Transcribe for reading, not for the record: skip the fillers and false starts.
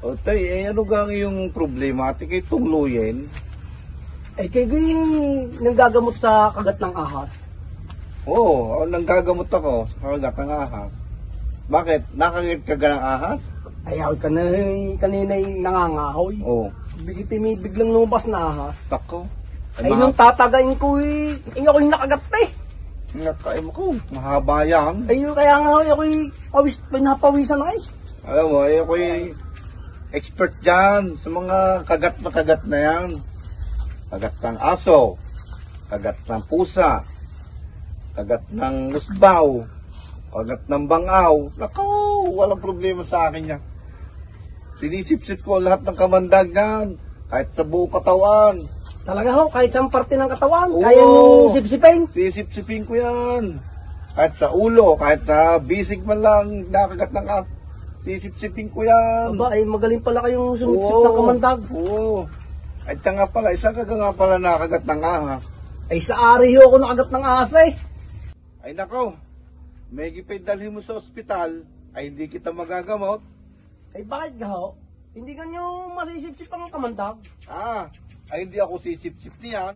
O tay, ano gang yung problematic ay tungluyin? Kayo nanggagamot sa kagat ng ahas. Oo, nanggagamot ako sa kagat ng ahas. Bakit? Nakagit ka ng ahas? Ayaw ka na kanina'y nangangahoy. Oo. Biglang lumabas na ahas. Tako. Ay nung tatagain ko ako'y nakagat eh. Nakaim ko, mahaba yan. Ay kaya nga ako'y pinapawisan na eh. Alam mo, ako'y expert dyan sa mga kagat na yan. Kagat ng aso, kagat ng pusa, kagat ng musbaw, kagat ng bangaw. Naku, walang problema sa akin yan. Sinisipsip ko lahat ng kamandag yan, kahit sa buong katawan. Talaga ho, kahit sa parte ng katawan, Oo. kaya nung sipsipin. Sisipsipin ko yan. Kahit sa ulo, kahit sa bisig man lang, nakagat ng aso. Sisipsipin ko yan. Aba, ay magaling pala kayong sumipsip ng kamandag. Oo. At nga pala, isa ka nga pala nakagat ng ahas. Ay sa ari ho ako nakagat ng ahas eh. Ay nako, may gipay dalhin mo sa ospital, ay hindi kita magagamot. Ay bakit ka ho? Hindi ganyo masisipsip ang kamandag. Ay hindi ako sisip-sip niyan.